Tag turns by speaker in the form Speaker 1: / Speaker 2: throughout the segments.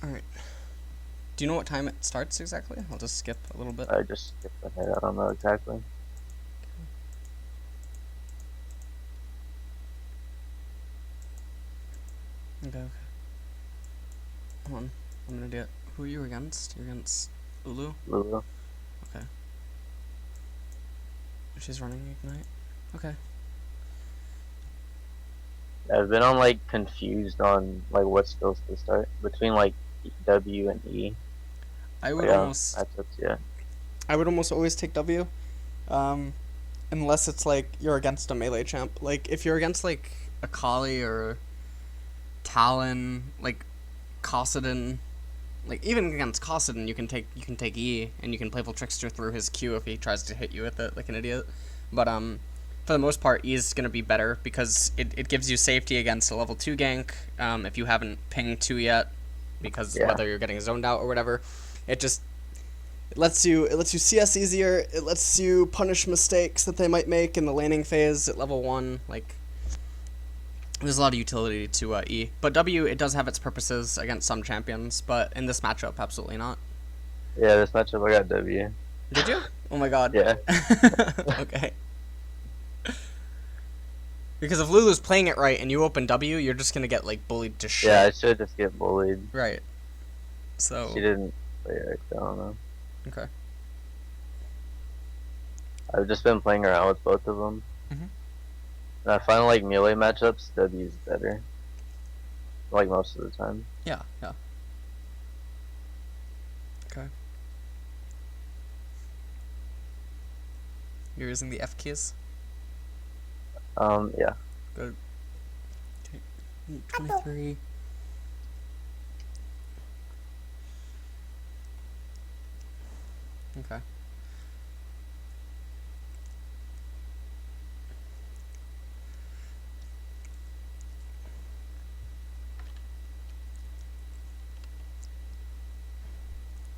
Speaker 1: Alright. Do you know what time it starts exactly? I'll just skip a little bit.
Speaker 2: I just skipped ahead. I don't know exactly.
Speaker 1: Okay. Hold on. I'm gonna do it. Who are you against? You're against Ulu?
Speaker 2: Lulu.
Speaker 1: Okay. She's running Ignite? Okay.
Speaker 2: I've been on like confused on like what skills to start between like W and E.
Speaker 1: I would
Speaker 2: Like
Speaker 1: almost
Speaker 2: matchups, yeah.
Speaker 1: I would almost always take W. Um unless it's like you're against a melee champ. Like if you're against like a Kali or Talon, like Cossidon, like even against Cossidon, you can take E and you can Playful Trickster through his Q if he tries to hit you with it like an idiot. But for the most part, E is gonna be better because it gives you safety against a level 2 gank. If you haven't pinged 2 yet, because
Speaker 2: Yeah.
Speaker 1: whether you're getting zoned out or whatever, it just it lets you CS easier. It lets you punish mistakes that they might make in the laning phase at level 1. Like there's a lot of utility to E, but W, it does have its purposes against some champions, but in this matchup, absolutely not.
Speaker 2: Yeah, this matchup I got W.
Speaker 1: Did you? Oh my god.
Speaker 2: Yeah.
Speaker 1: Okay. Because if Lulu's playing it right and you open W, you're just gonna get like bullied to shit.
Speaker 2: Yeah, I should just get bullied.
Speaker 1: Right. So.
Speaker 2: She didn't play right, so I don't know.
Speaker 1: Okay.
Speaker 2: I've just been playing around with both of them.
Speaker 1: Mhm.
Speaker 2: And I find like melee matchups, W's better. Like most of the time.
Speaker 1: Yeah. Yeah. Okay. You're using the F keys.
Speaker 2: Yeah.
Speaker 1: Go. 23. Okay.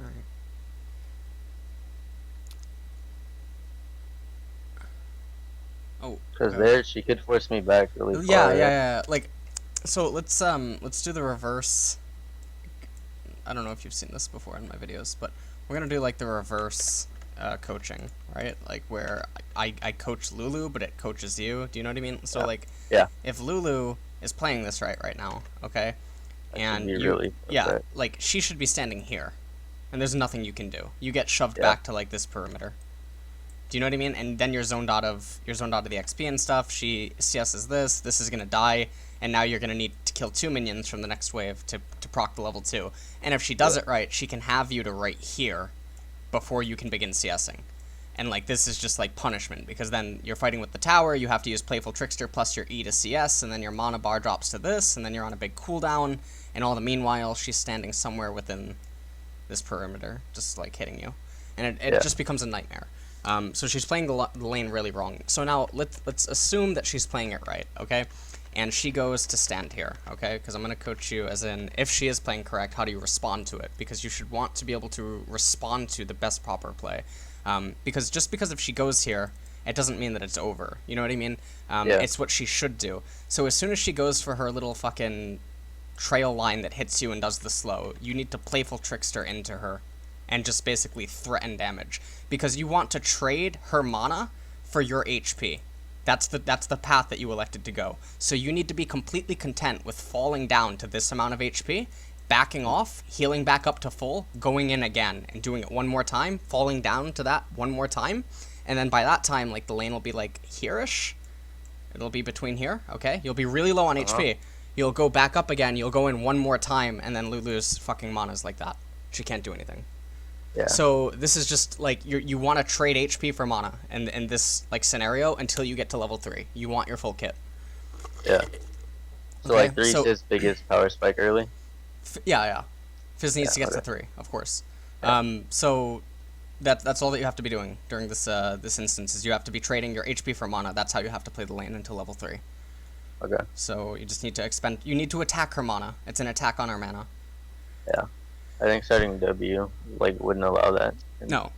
Speaker 1: Alright. Oh.
Speaker 2: Because
Speaker 1: Okay.
Speaker 2: there, she could force me back really far.
Speaker 1: Yeah. Like, so let's do the reverse. I don't know if you've seen this before in my videos, but we're gonna do like the reverse coaching, right? Like where I coach Lulu, but it coaches you. Do you know what I mean? So
Speaker 2: Yeah.
Speaker 1: like,
Speaker 2: Yeah.
Speaker 1: if Lulu is playing this right now, okay,
Speaker 2: That should
Speaker 1: and
Speaker 2: be
Speaker 1: you,
Speaker 2: really
Speaker 1: yeah,
Speaker 2: upset.
Speaker 1: like she should be standing here, and there's nothing you can do. You get shoved
Speaker 2: Yeah.
Speaker 1: back to like this perimeter. Do you know what I mean? And then you're zoned out of the XP and stuff. She CS's this. This is gonna die, and now you're gonna need to kill 2 minions from the next wave to proc the level 2. And if she does it right, she can have you to right here before you can begin CSing. And like this is just like punishment because then you're fighting with the tower. You have to use Playful Trickster plus your E to CS, and then your mana bar drops to this, and then you're on a big cooldown. And all the meanwhile, she's standing somewhere within this perimeter, just like hitting you, and it
Speaker 2: Yeah.
Speaker 1: just becomes a nightmare. So she's playing the lane really wrong. So now let's assume that she's playing it right, okay? And she goes to stand here, okay? Because I'm gonna coach you as in if she is playing correct, how do you respond to it? Because you should want to be able to respond to the best proper play. Because just because if she goes here, it doesn't mean that it's over. You know what I mean?
Speaker 2: Yeah.
Speaker 1: It's what she should do. So as soon as she goes for her little fucking trail line that hits you and does the slow, you need to Playful Trickster into her and just basically threaten damage because you want to trade her mana for your HP. That's the path that you elected to go. So you need to be completely content with falling down to this amount of HP, backing off, healing back up to full, going in again and doing it one more time, falling down to that one more time, and then by that time like the lane will be like here-ish. It'll be between here, okay? You'll be really low on HP. You'll go back up again, you'll go in one more time, and then Lulu's fucking mana's like that. She can't do anything.
Speaker 2: Yeah.
Speaker 1: So this is just like you want to trade HP for mana in this like scenario until you get to level 3. You want your full kit.
Speaker 2: Yeah. So
Speaker 1: Okay,
Speaker 2: like 3
Speaker 1: so-
Speaker 2: is his biggest power spike early.
Speaker 1: Yeah. Fizz needs to
Speaker 2: Yeah,
Speaker 1: get to
Speaker 2: okay.
Speaker 1: 3, of course.
Speaker 2: Yeah.
Speaker 1: So that's all that you have to be doing during this this instance is you have to be trading your HP for mana. That's how you have to play the lane until level 3.
Speaker 2: Okay.
Speaker 1: So you just need to you need to attack her mana. It's an attack on her mana.
Speaker 2: Yeah. I think starting W like wouldn't allow that.
Speaker 1: No.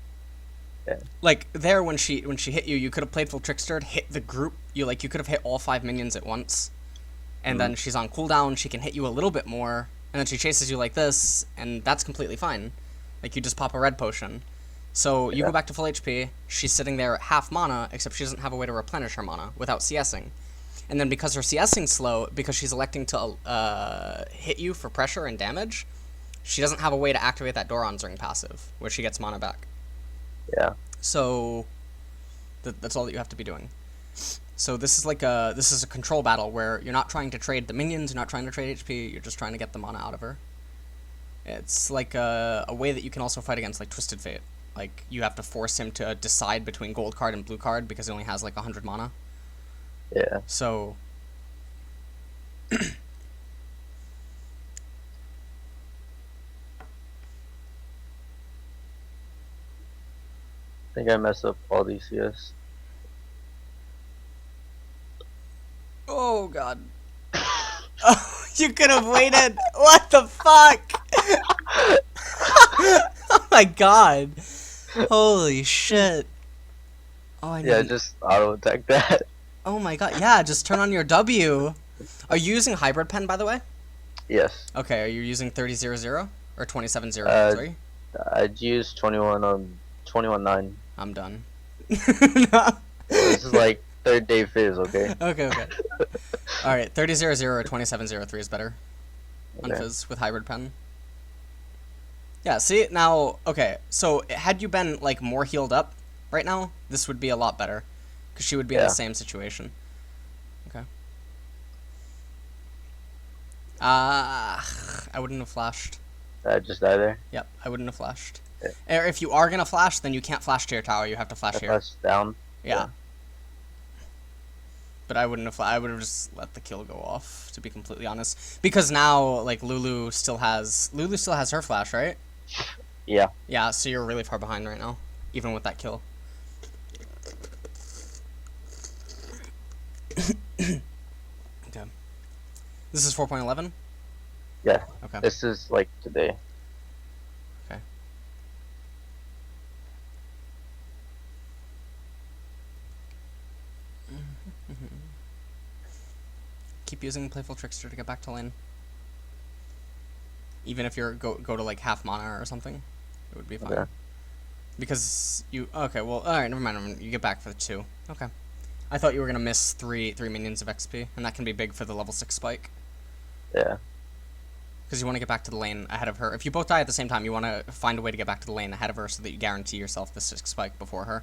Speaker 2: Yeah.
Speaker 1: Like there when she hit you, you could have played full trickster, hit the group. You could have hit all 5 minions at once, and then she's on cooldown. She can hit you a little bit more, And then she chases you like this, and that's completely fine. Like, you just pop a red potion. So you go back to full HP, she's sitting there at half mana, except she doesn't have a way to replenish her mana without CSing. And then because her CSing's slow, because she's electing to hit you for pressure and damage, she doesn't have a way to activate that Doran's Ring passive, where she gets mana back.
Speaker 2: Yeah.
Speaker 1: So that's all that you have to be doing. So this is a control battle where you're not trying to trade the minions, you're not trying to trade HP, you're just trying to get the mana out of her. It's like a way that you can also fight against like Twisted Fate. Like, you have to force him to decide between gold card and blue card because he only has like 100 mana.
Speaker 2: Yeah.
Speaker 1: So
Speaker 2: I think I messed up all these CS.
Speaker 1: oh god. Oh, you could have waited. What the fuck? Oh my god. Holy shit. Oh, I know.
Speaker 2: Yeah, just auto attack that.
Speaker 1: Oh my god. Yeah, just turn on your W. Are you using hybrid pen, by the way?
Speaker 2: Yes.
Speaker 1: Okay, are you using 3000 or 2703?
Speaker 2: I'd use 21.9.
Speaker 1: I'm done.
Speaker 2: Well, this is like third day Fizz, okay?
Speaker 1: Okay. Alright, 3000 or 2703 is better. On
Speaker 2: Okay.
Speaker 1: Fizz with hybrid pen. Yeah, see, now, okay, so had you been, like, more healed up right now, this would be a lot better. Because she would be in the same situation. Okay. I wouldn't have flashed.
Speaker 2: Just die there.
Speaker 1: Yep, I wouldn't have flashed.
Speaker 2: Yeah.
Speaker 1: Or if you are gonna flash, then you can't flash to your tower, you have to flash here.
Speaker 2: Flash down.
Speaker 1: Yeah. But I wouldn't have. I would have just let the kill go off, to be completely honest. Because now, like, Lulu still has her flash, right?
Speaker 2: Yeah.
Speaker 1: Yeah. So you're really far behind right now, even with that kill. Okay. This is 4.11.
Speaker 2: Yeah.
Speaker 1: Okay.
Speaker 2: This is like today.
Speaker 1: Okay. Keep using Playful Trickster to get back to lane. Even if you're go to like half mana or something, it would be fine.
Speaker 2: Okay.
Speaker 1: Because you well, all right, never mind. You get back for the 2. Okay. I thought you were gonna miss three minions of XP, and that can be big for the level 6 spike.
Speaker 2: Yeah.
Speaker 1: Because you want to get back to the lane ahead of her. If you both die at the same time, you want to find a way to get back to the lane ahead of her so that you guarantee yourself the 6 spike before her.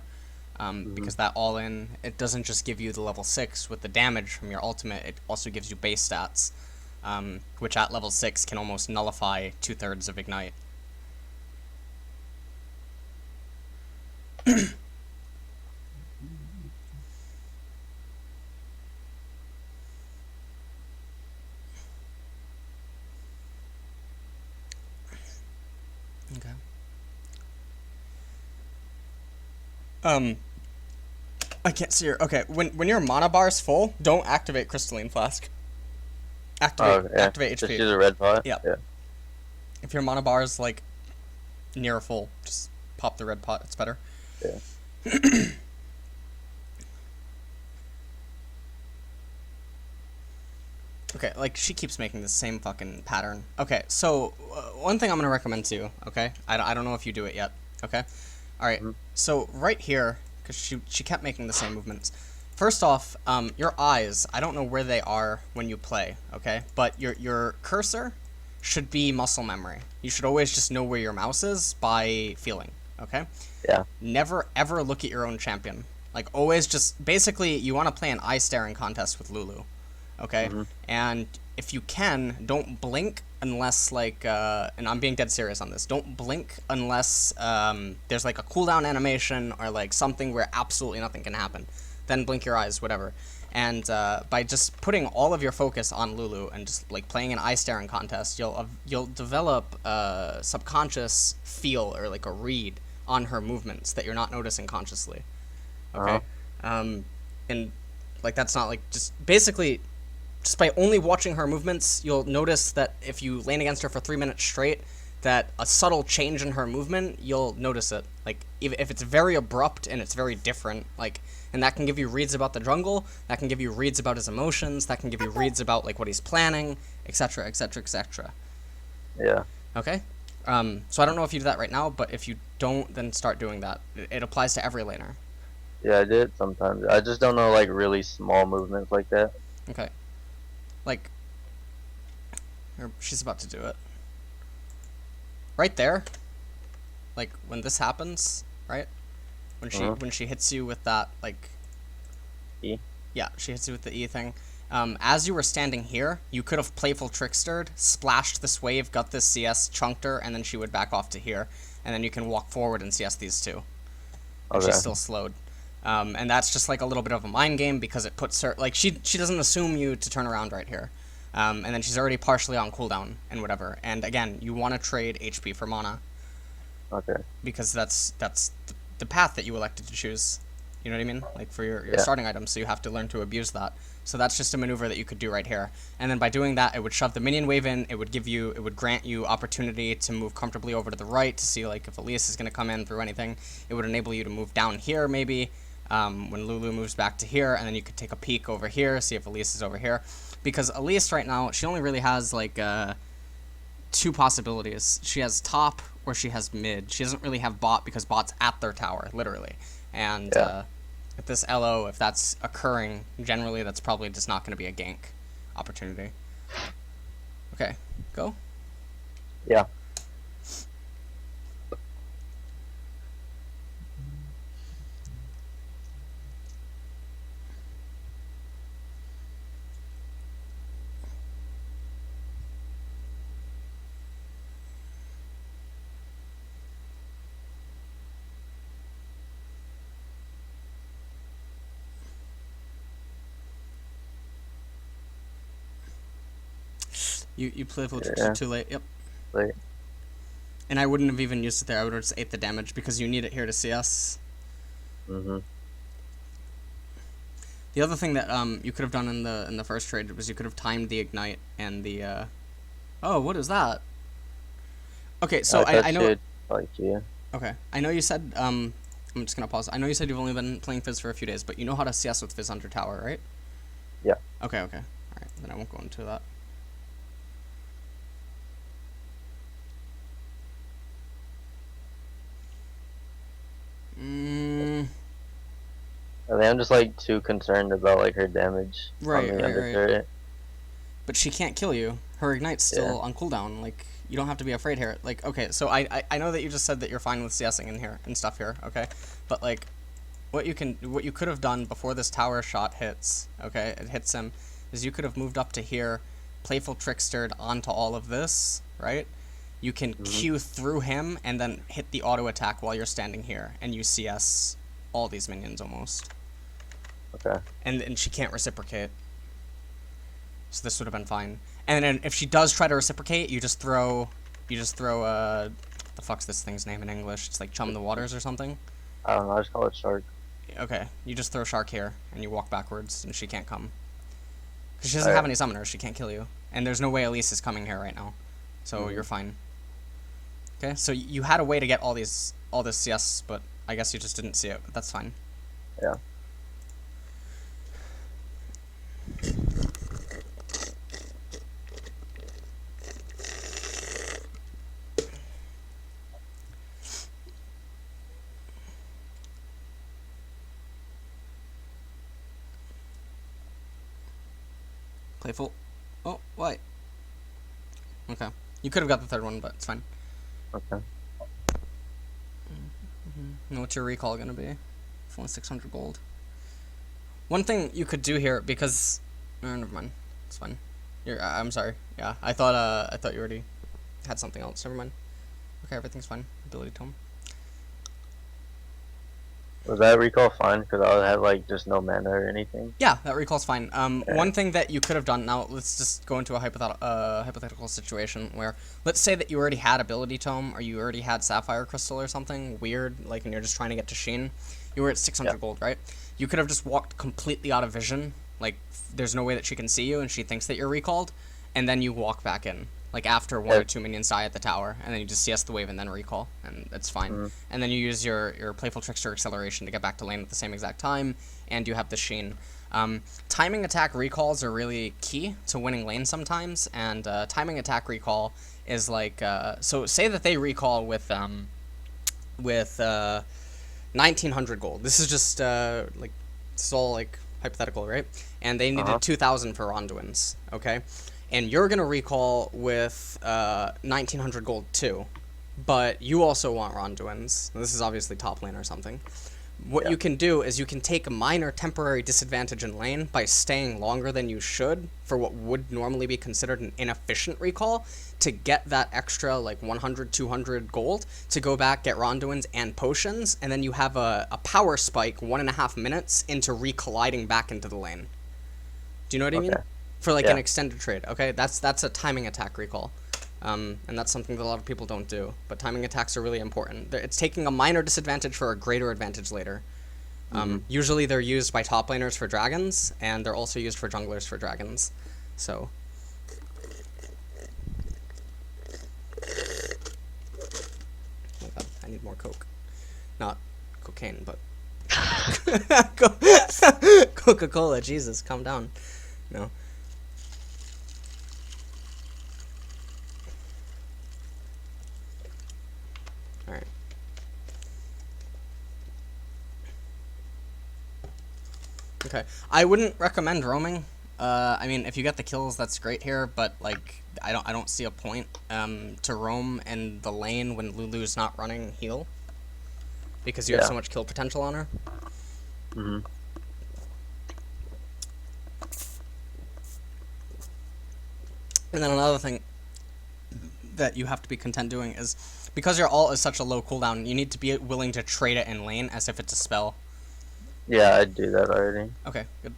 Speaker 1: Because that all-in, it doesn't just give you the level 6 with the damage from your ultimate, it also gives you base stats, which at level 6 can almost nullify 2/3 of Ignite. Okay. I can't see her. Okay, when your mana bar is full, don't activate Crystalline Flask. Activate
Speaker 2: Just
Speaker 1: HP.
Speaker 2: use a red pot.
Speaker 1: Yeah.
Speaker 2: Yeah.
Speaker 1: If your mana bar is like near full, just pop the red pot. It's better.
Speaker 2: Yeah.
Speaker 1: Okay, like, she keeps making the same fucking pattern. Okay, so, one thing I'm gonna recommend to you, okay? I don't know if you do it yet, okay? Alright, so right here, because she kept making the same movements. First off, your eyes, I don't know where they are when you play, okay? But your cursor should be muscle memory. You should always just know where your mouse is by feeling, okay?
Speaker 2: Yeah.
Speaker 1: Never, ever look at your own champion. Like, always just, basically, you want to play an eye-staring contest with Lulu. Okay, and if you can, don't blink unless, like, and I'm being dead serious on this, don't blink unless there's, like, a cooldown animation or, like, something where absolutely nothing can happen. Then blink your eyes, whatever. And by just putting all of your focus on Lulu and just, like, playing an eye-staring contest, you'll develop a subconscious feel or, like, a read on her movements that you're not noticing consciously. Okay? And, like, that's not, like, just basically... Just by only watching her movements, you'll notice that if you lane against her for 3 minutes straight, that a subtle change in her movement, you'll notice it. Like, if it's very abrupt and it's very different, like, and that can give you reads about the jungle, that can give you reads about his emotions, that can give you reads about, like, what he's planning, etc., etc., etc.
Speaker 2: Yeah.
Speaker 1: Okay? So I don't know if you do that right now, but if you don't, then start doing that. It applies to every laner.
Speaker 2: Yeah, I did sometimes. I just don't know like really small movements like that.
Speaker 1: Okay. Like, she's about to do it. Right there, like, when this happens, right? When she hits you with that, like...
Speaker 2: E?
Speaker 1: Yeah, she hits you with the E thing. As you were standing here, you could have Playful Trickstered, splashed this wave, got this CS, chunked her, and then she would back off to here. And then you can walk forward and CS these two. And
Speaker 2: Okay.
Speaker 1: she's still slowed. And that's just like a little bit of a mind game because it puts her... Like, she doesn't assume you to turn around right here. And then she's already partially on cooldown and whatever. And again, you want to trade HP for mana.
Speaker 2: Okay.
Speaker 1: Because that's the path that you elected to choose. You know what I mean? Like, for your starting items, so you have to learn to abuse that. So that's just a maneuver that you could do right here. And then by doing that, it would shove the minion wave in, it would grant you opportunity to move comfortably over to the right to see, like, if Elise is going to come in through anything. It would enable you to move down here, maybe, when Lulu moves back to here, and then you could take a peek over here, see if Elise is over here. Because Elise, right now, she only really has, like, two possibilities. She has top, or she has mid. She doesn't really have bot, because bot's at their tower, literally. And, with this LO, if that's occurring, generally that's probably just not going to be a gank opportunity. Okay, go.
Speaker 2: Yeah.
Speaker 1: You playful
Speaker 2: Yeah.
Speaker 1: too late. Yep.
Speaker 2: Late.
Speaker 1: And I wouldn't have even used it there. I would have just ate the damage because you need it here to CS.
Speaker 2: Mhm.
Speaker 1: The other thing that you could have done in the first trade was you could have timed the ignite and the oh, what is that? Okay, so I know
Speaker 2: Like you.
Speaker 1: Okay. I know you said I'm just gonna pause. I know you said you've only been playing Fizz for a few days, but you know how to CS with Fizz under tower, right?
Speaker 2: Yeah.
Speaker 1: Okay, okay. Alright, then I won't go into that.
Speaker 2: I think I'm just like too concerned about like her damage.
Speaker 1: Right,
Speaker 2: on the
Speaker 1: right.
Speaker 2: turret.
Speaker 1: But she can't kill you. Her ignite's still on cooldown. Like, you don't have to be afraid here. Like, okay, so I know that you just said that you're fine with CSing in here and stuff here, okay? But like, what you could have done before this tower shot hits, okay, it hits him, is you could have moved up to here, playful trickstered onto all of this, right? You can Q through him and then hit the auto attack while you're standing here, and you CS all these minions almost.
Speaker 2: Okay.
Speaker 1: And she can't reciprocate. So this would have been fine. And then if she does try to reciprocate, you just throw the fuck's this thing's name in English? It's like Chum the Waters or something.
Speaker 2: I don't know. I just call it shark.
Speaker 1: Okay, you just throw Shark here, and you walk backwards, and she can't come. Because she doesn't have any summoners, she can't kill you. And there's no way Elise is coming here right now. So you're fine. Okay, so you had a way to get all this CS, but I guess you just didn't see it, but that's fine.
Speaker 2: Yeah.
Speaker 1: Playful. Oh, why? Okay. You could have got the third one, but it's fine.
Speaker 2: Okay.
Speaker 1: And what's your recall gonna be? It's only 600 gold. One thing you could do here, because... never mind. It's fine. I'm sorry. Yeah, I thought you already had something else. Never mind. Okay, everything's fine. Ability tome.
Speaker 2: Was that recall fine? Because I would have like just no mana or anything.
Speaker 1: Yeah, that recall's fine. One thing that you could have done, now let's just go into a hypothetical situation where, let's say that you already had Ability Tome, or you already had Sapphire Crystal or something weird, like, and you're just trying to get to Sheen. You were at 600 gold, right? You could have just walked completely out of vision, like, there's no way that she can see you, and she thinks that you're recalled, and then you walk back in. Like, after one or two minions die at the tower, and then you just CS the wave and then recall, and it's fine. And then you use your Playful Trickster acceleration to get back to lane at the same exact time, and you have the Sheen. Timing attack recalls are really key to winning lane sometimes, and timing attack recall is like, so say that they recall with 1900 gold. This is just like, it's all like hypothetical, right? And they needed 2000 for Ronduins, okay? And you're gonna recall with 1900 gold too, but you also want Ronduins. This is obviously top lane or something. What you can do is you can take a minor temporary disadvantage in lane by staying longer than you should for what would normally be considered an inefficient recall to get that extra like 100, 200 gold to go back, get Ronduins and potions, and then you have a power spike 1.5 minutes into recolliding back into the lane. Do you know what I mean? For like an extended trade, okay? That's a timing attack recall. And that's something that a lot of people don't do. But timing attacks are really important. It's taking a minor disadvantage for a greater advantage later. Usually they're used by top laners for dragons, and they're also used for junglers for dragons. So... Oh god, I need more coke. Not cocaine, but... Coca-Cola, Jesus, calm down. No. Alright. Okay. I wouldn't recommend roaming. I mean, if you get the kills, that's great here, but like, I don't see a point to roam in the lane when Lulu's not running heal, because you have so much kill potential on her. And then another thing that you have to be content doing is, because your ult is such a low cooldown, you need to be willing to trade it in lane as if it's a spell.
Speaker 2: Yeah, I do that already.
Speaker 1: Okay, good.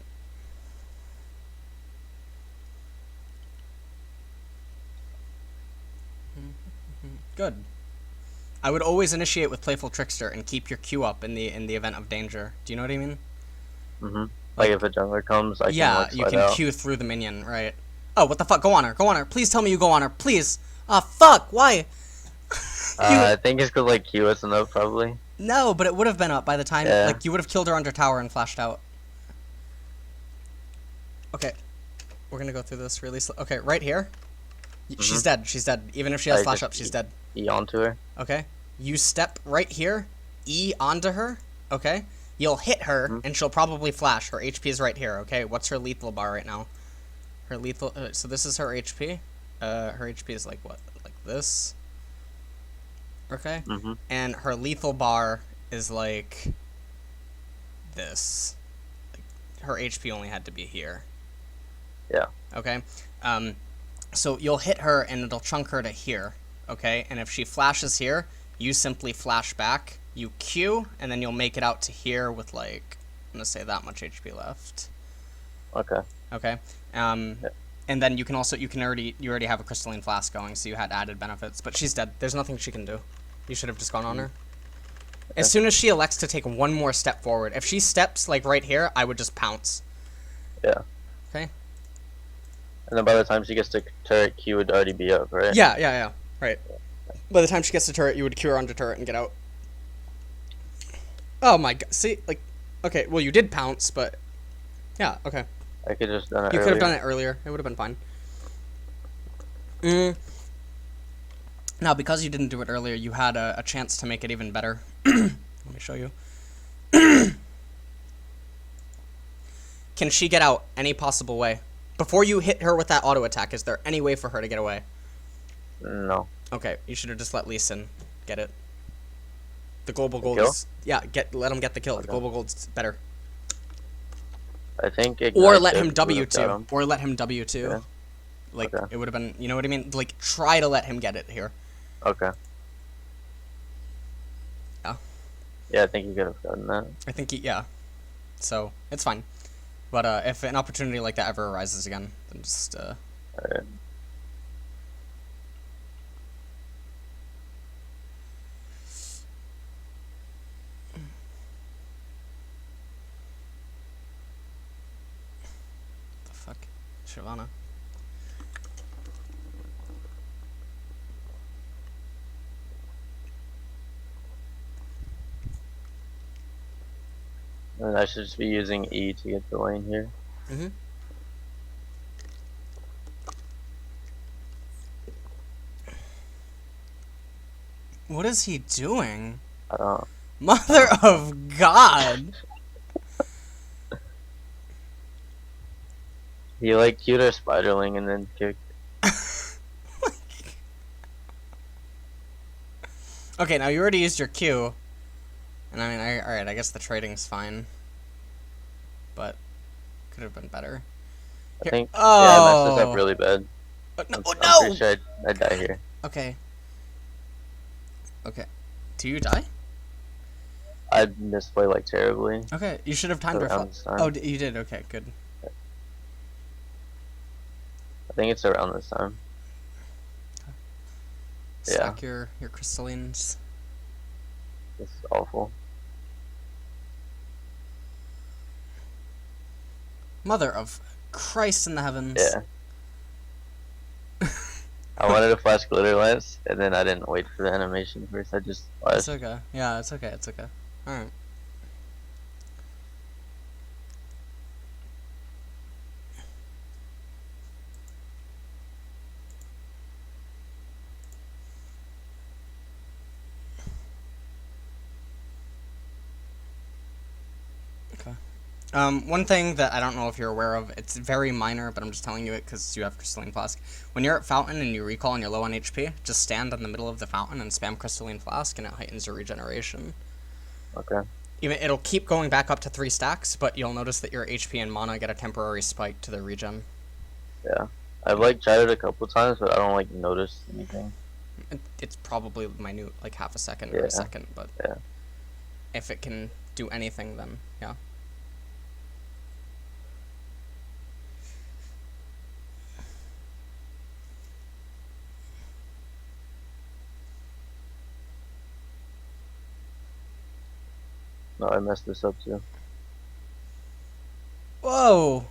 Speaker 1: Good. I would always initiate with Playful Trickster and keep your Q up in the event of danger. Do you know what I mean?
Speaker 2: Like if a jungler comes, I can like,
Speaker 1: you can Q through the minion, right? Oh, what the fuck? Go on her. Go on her. Please tell me you go on her. Please. Ah, fuck. Why?
Speaker 2: I think it's because like Q isn't up probably.
Speaker 1: No, but it would have been up by the time. Like you would have killed her under tower and flashed out. Okay, we're gonna go through this really slow. Okay, right here. She's dead. She's dead. Even if she has flash up, she's dead.
Speaker 2: E onto her.
Speaker 1: Okay. You step right here. E onto her. Okay. You'll hit her, and she'll probably flash. Her HP is right here. Okay. What's her lethal bar right now? Her lethal. So this is her HP. Her HP is like what? Like this. Okay. And her lethal bar is like this. Like, her HP only had to be here.
Speaker 2: Yeah.
Speaker 1: Okay. So you'll hit her and it'll chunk her to here. Okay. And if she flashes here, you simply flash back. You Q, and then you'll make it out to here with like, I'm gonna say that much HP left.
Speaker 2: Okay.
Speaker 1: Okay. And then you already have a crystalline flask going, so you had added benefits. But she's dead. There's nothing she can do. You should have just gone on her. Okay. As soon as she elects to take one more step forward, if she steps like right here, I would just pounce.
Speaker 2: Yeah.
Speaker 1: Okay.
Speaker 2: And then by the time she gets to turret, Q would already be up, right?
Speaker 1: Yeah. Right. By the time she gets to turret, you would cure onto turret and get out. Oh my god. See, like, okay, well, you did pounce, but yeah, okay.
Speaker 2: I could have just done it
Speaker 1: You
Speaker 2: earlier.
Speaker 1: could have done it earlier. It would have been fine. Now, because you didn't do it earlier, you had a chance to make it even better. Let me show you. Can she get out any possible way? Before you hit her with that auto attack, is there any way for her to get away?
Speaker 2: No.
Speaker 1: Okay, you should have just let Lee Sin get it. The global gold
Speaker 2: kill?
Speaker 1: is... Yeah, let him get the kill. Okay. The global gold's better.
Speaker 2: I think it...
Speaker 1: Or let him W2. Or let him W2.
Speaker 2: Yeah.
Speaker 1: Like, it would have been... You know what I mean? Like, try to let him get it here.
Speaker 2: Okay.
Speaker 1: Yeah.
Speaker 2: Yeah, I think you could have done that.
Speaker 1: I think yeah. So, it's fine. But if an opportunity like that ever arises again, then just...
Speaker 2: Alright.
Speaker 1: The fuck? Shyvana.
Speaker 2: And I should just be using E to get the lane here.
Speaker 1: What is he doing?
Speaker 2: I don't.
Speaker 1: Mother of God!
Speaker 2: He like queued her spiderling and then kicked.
Speaker 1: Okay, now you already used your Q. And I mean, alright, I guess the trading's fine. But, could have been better.
Speaker 2: I think.
Speaker 1: Oh!
Speaker 2: Yeah, I messed this up really bad.
Speaker 1: No,
Speaker 2: I'm
Speaker 1: no!
Speaker 2: pretty sure I'd die here.
Speaker 1: Okay. Okay. Do you die?
Speaker 2: I misplay like terribly.
Speaker 1: Okay, you should have timed your
Speaker 2: Around this time.
Speaker 1: Oh, you did? Okay, good.
Speaker 2: I think it's around this time.
Speaker 1: Stack your crystallines.
Speaker 2: This is awful.
Speaker 1: Mother of Christ in the heavens.
Speaker 2: Yeah. I wanted to flash glitter lance, and then I didn't wait for the animation first. I just flashed.
Speaker 1: It's okay. Yeah, it's okay. It's okay. Alright. Okay. One thing that I don't know if you're aware of, it's very minor, but I'm just telling you it because you have Crystalline Flask. When you're at Fountain and you recall and you're low on HP, just stand in the middle of the fountain and spam Crystalline Flask, and it heightens your regeneration.
Speaker 2: Okay.
Speaker 1: It'll keep going back up to 3 stacks, but you'll notice that your HP and mana get a temporary spike to the regen.
Speaker 2: Yeah. I've like tried it a couple times, but I don't like notice anything.
Speaker 1: It's probably minute, like half a second or a second, but if it can do anything, then yeah.
Speaker 2: No, I messed this up too.
Speaker 1: Whoa!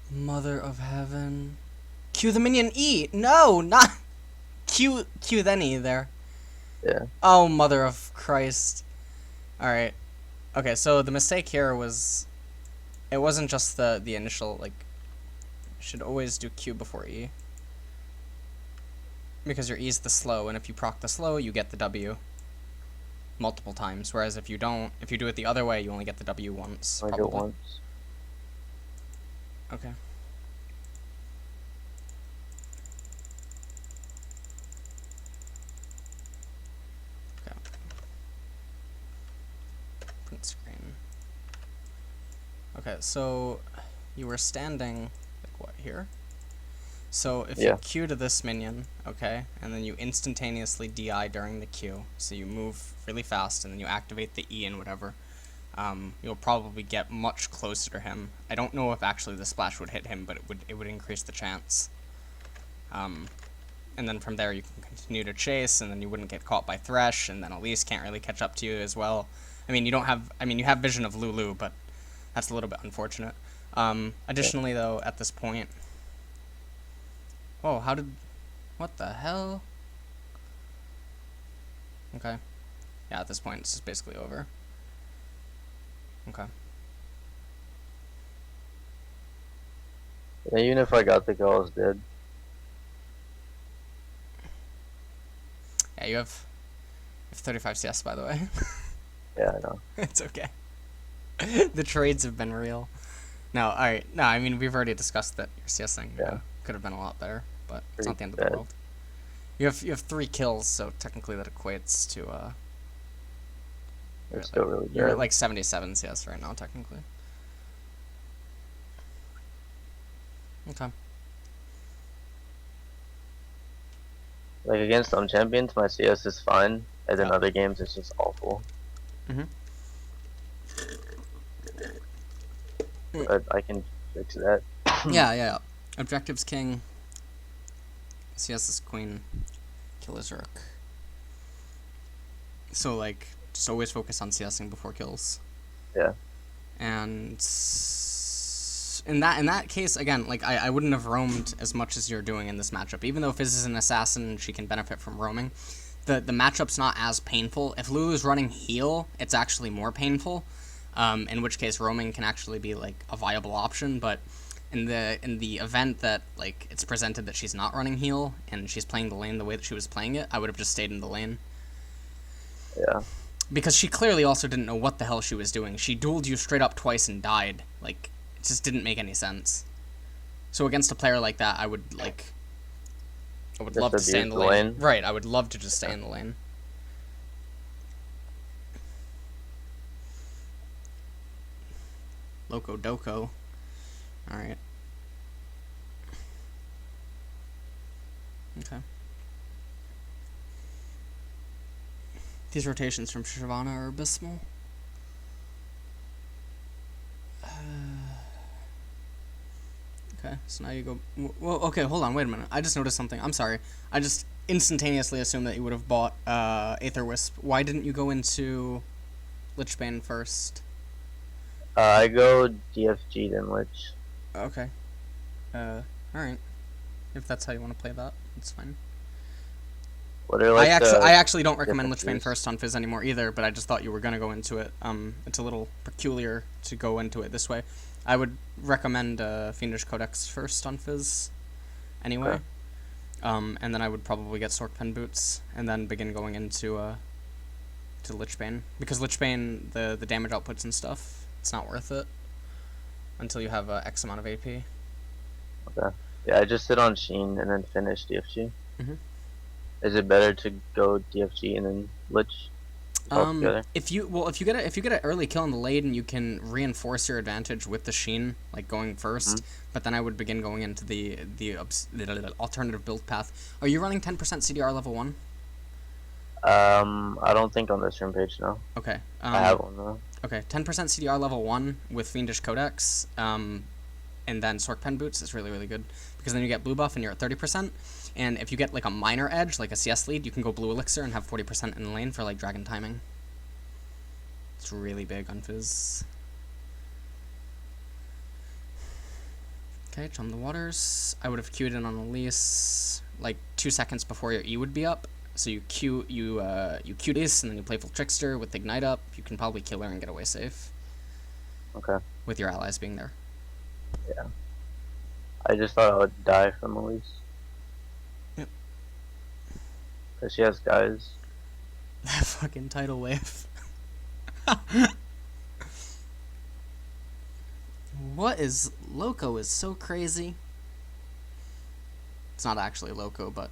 Speaker 1: Mother of heaven. Q the minion E! No, not Q then E there.
Speaker 2: Yeah.
Speaker 1: Oh, mother of Christ. Alright. Okay, so the mistake here was it wasn't just the initial, like, you should always do Q before E. Because your E's the slow, and if you proc the slow, you get the W multiple times. Whereas if you don't, if you do it the other way, you only get the W once.
Speaker 2: I
Speaker 1: probably.
Speaker 2: go once.
Speaker 1: Okay. Okay. Print screen. Okay, so you were standing, like, what, here? So if you Q to this minion, okay, and then you instantaneously DI during the Q, so you move really fast and then you activate the E and whatever, you'll probably get much closer to him. I don't know if actually the splash would hit him, but it would increase the chance. And then from there you can continue to chase, and then you wouldn't get caught by Thresh, and then Elise can't really catch up to you as well. I mean, you have vision of Lulu, but that's a little bit unfortunate. Additionally, though, at this point, oh, what the hell? Okay. Yeah, at this point, it's just basically over. Okay.
Speaker 2: Yeah, even if I got the kill, I was dead.
Speaker 1: Yeah, you have 35 CS, by the way.
Speaker 2: Yeah, I know.
Speaker 1: It's okay. The trades have been real. No, alright. No, I mean, we've already discussed that your CS thing could have been a lot better, but it's not the end of the world. You have 3 kills, so technically that equates to,
Speaker 2: It's still really good.
Speaker 1: You're at like 77 CS right now, technically. Okay.
Speaker 2: Like against some champions, my CS is fine, and in other games it's just awful. But I can fix that.
Speaker 1: Yeah. Objectives king. CS is queen. Kill is rook. So, like, just always focus on CSing before kills.
Speaker 2: Yeah.
Speaker 1: And in that case, again, like, I wouldn't have roamed as much as you're doing in this matchup. Even though Fizz is an assassin and she can benefit from roaming, the matchup's not as painful. If Lulu's running heal, it's actually more painful. In which case roaming can actually be, like, a viable option, but in the event that like it's presented that she's not running heal and she's playing the lane the way that she was playing it, I would have just stayed in the lane.
Speaker 2: Yeah.
Speaker 1: Because she clearly also didn't know what the hell she was doing. She dueled you straight up twice and died. Like, it just didn't make any sense. So against a player like that, I would
Speaker 2: Just
Speaker 1: love to stay in the
Speaker 2: abuse
Speaker 1: lane.
Speaker 2: lane.
Speaker 1: Right, I would love to just stay in the lane. Loco Doco. Alright. Okay. These rotations from Shyvana are abysmal. Okay, so now you go... Well, okay, hold on, wait a minute. I just noticed something. I'm sorry. I just instantaneously assumed that you would have bought Aether Wisp. Why didn't you go into Lichbane first?
Speaker 2: I go DFG then Lich.
Speaker 1: Okay. Alright. If that's how you want to play that, that's fine.
Speaker 2: What are like
Speaker 1: I actually don't recommend
Speaker 2: differences?
Speaker 1: Lichbane first on Fizz anymore either, but I just thought you were gonna go into it. It's a little peculiar to go into it this way. I would recommend Fiendish Codex first on Fizz, anyway.
Speaker 2: Okay.
Speaker 1: And then I would probably get Sorkpen boots, and then begin going into to Lichbane, because Lichbane the damage outputs and stuff, it's not worth it until you have X amount of AP.
Speaker 2: Okay. Yeah, I just sit on Sheen and then finish DFG.
Speaker 1: Mhm.
Speaker 2: Is it better to go DFG and then Lich altogether?
Speaker 1: If you get an early kill in the lane, you can reinforce your advantage with the Sheen, like going first. But then I would begin going into the alternative build path. Are you running 10% CDR level 1?
Speaker 2: I don't think on this room page, no.
Speaker 1: Okay.
Speaker 2: I have one though.
Speaker 1: Okay, 10% CDR level 1 with Fiendish Codex, and then Sorkpen boots is really, really good. Because then you get blue buff and you're at 30%. And if you get like a minor edge, like a CS lead, you can go blue elixir and have 40% in the lane for like dragon timing. It's really big on Fizz. Okay, Chum the Waters. I would have queued in on Elise like 2 seconds before your E would be up. So you queue this and then you playful Trickster with Ignite up. You can probably kill her and get away safe.
Speaker 2: Okay.
Speaker 1: With your allies being there.
Speaker 2: Yeah. I just thought I would die from Elise.
Speaker 1: Yep.
Speaker 2: Cause she has guys.
Speaker 1: That fucking tidal wave. What is Loco is so crazy. It's not actually Loco, but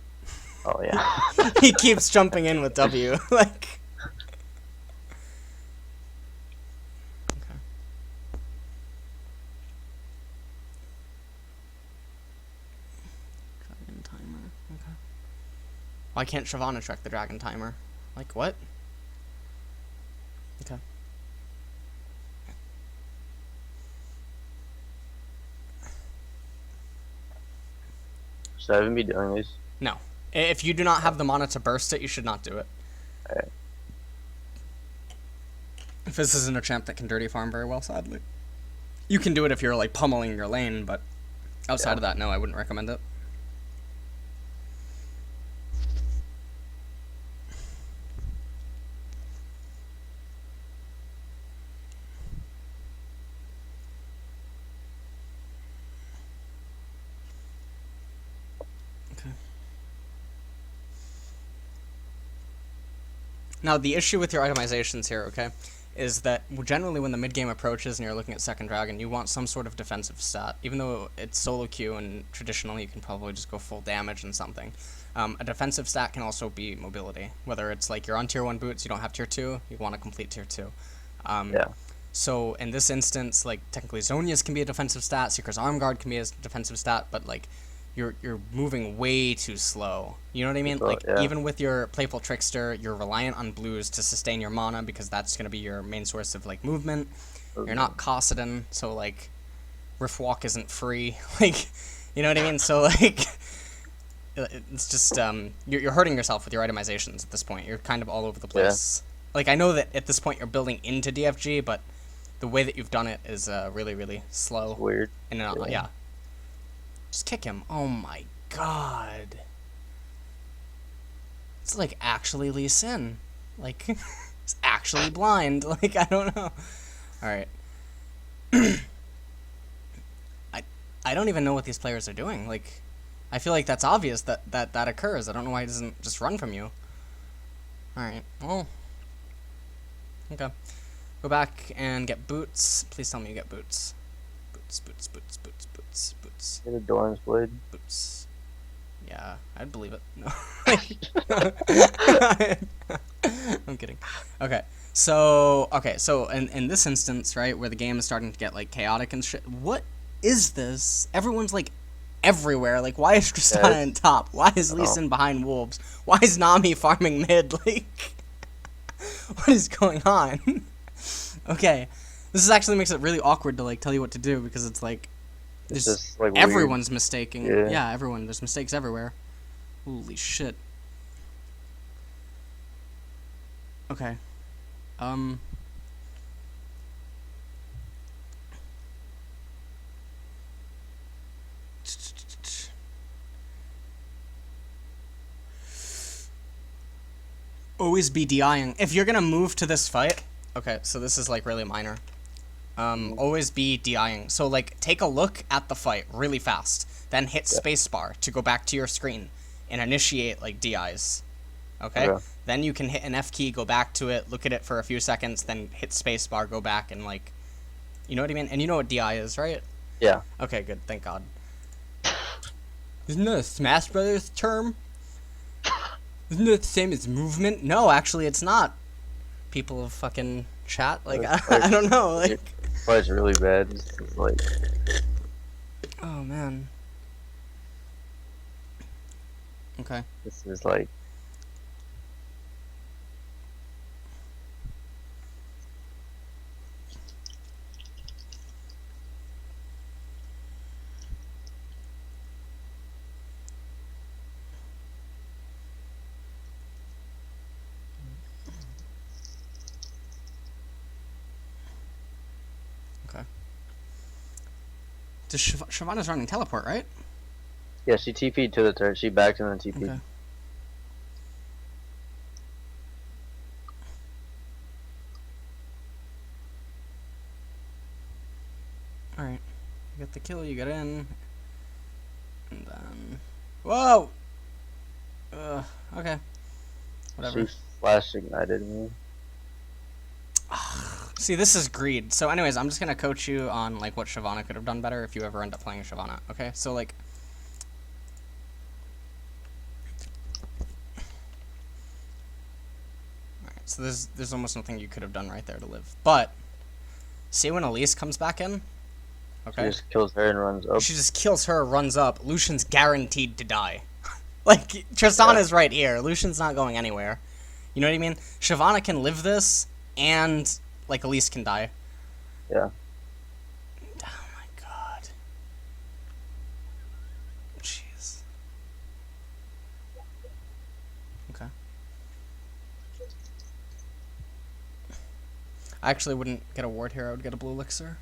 Speaker 2: Oh yeah.
Speaker 1: he keeps jumping in with W. Like okay. Dragon timer. Okay. Why can't Shyvana track the dragon timer? Like what? Okay.
Speaker 2: Should I even be doing these?
Speaker 1: No. If you do not have the mana to burst it, you should not do it.
Speaker 2: Alright.
Speaker 1: If this isn't a champ that can dirty farm very well, sadly. You can do it if you're like pummeling your lane, but outside of that, no, I wouldn't recommend it. Okay. Now, the issue with your itemizations here, okay, is that generally when the mid-game approaches and you're looking at second dragon, you want some sort of defensive stat. Even though it's solo queue and traditionally you can probably just go full damage and something. A defensive stat can also be mobility. Whether it's like you're on tier 1 boots, you don't have tier 2, you want to complete tier 2.
Speaker 2: Yeah.
Speaker 1: So in this instance, like technically Zonia's can be a defensive stat, Seeker's Arm Guard can be a defensive stat, but like you're moving way too slow. You know what I mean?
Speaker 2: Slow,
Speaker 1: Like
Speaker 2: yeah.
Speaker 1: even with your Playful Trickster, you're reliant on blues to sustain your mana because that's gonna be your main source of like movement. You're not Cossidon, so like Rift Walk isn't free. Like you know what I mean? So like it's just you're hurting yourself with your itemizations at this point. You're kind of all over the place. Like I know that at this point you're building into DFG, but the way that you've done it is really, really slow.
Speaker 2: Weird.
Speaker 1: And yeah. Just kick him. Oh my god. It's like actually Lee Sin. Like, it's actually blind. Like, I don't know. Alright. I don't even know what these players are doing. Like, I feel like that's obvious that occurs. I don't know why he doesn't just run from you. Alright, well. Okay. Go back and get boots. Please tell me you get boots. Boots, boots, boots, boots, boots, boots.
Speaker 2: Get a Doran's blade.
Speaker 1: Boots. Yeah, I'd believe it. No. I'm kidding. Okay. So in this instance, right, where the game is starting to get like chaotic and shit, what is this? Everyone's like everywhere. Like, why is Tristana in top? Why is Lee Sin behind wolves? Why is Nami farming mid? Like, what is going on? Okay, this actually makes it really awkward to like tell you what to do, because it's like
Speaker 2: It's just like
Speaker 1: everyone's mistaking.
Speaker 2: Yeah.
Speaker 1: Yeah, everyone. There's mistakes everywhere. Holy shit. Okay. Always be DIing. If you're gonna move to this fight, okay, so this is like really minor. Always be DIing. So like, take a look at the fight really fast, then hit spacebar to go back to your screen and initiate like DIs. Okay? Then you can hit an F key, go back to it, look at it for a few seconds, then hit spacebar, go back and like, you know what I mean? And you know what DI is, right?
Speaker 2: Yeah.
Speaker 1: Okay, good. Thank God. Isn't that a Smash Brothers term? Isn't it the same as movement? No, actually, it's not. People of fucking chat, like, I don't know, like.
Speaker 2: It's really bad. It's like.
Speaker 1: Oh man. Okay.
Speaker 2: This is like.
Speaker 1: Okay. Does Shyvana's running teleport, right?
Speaker 2: Yeah, she TP'd to the turret. She backed and then TP'd.
Speaker 1: Okay. Alright. You get the kill, you get in. And then. Whoa! Okay. Whatever.
Speaker 2: She flash ignited me.
Speaker 1: See, this is greed. So anyways, I'm just gonna coach you on like what Shyvana could have done better if you ever end up playing Shyvana. Okay? So like, alright, so there's almost nothing you could have done right there to live. But see when Elise comes back in? Okay.
Speaker 2: She just kills her and runs up.
Speaker 1: She just kills her, runs up. Lucian's guaranteed to die. Like, Tristana's right here. Lucian's not going anywhere. You know what I mean? Shyvana can live this, and, like, Elise can die.
Speaker 2: Yeah.
Speaker 1: Oh my god. Jeez. Okay. I actually wouldn't get a ward here. I would get a blue elixir.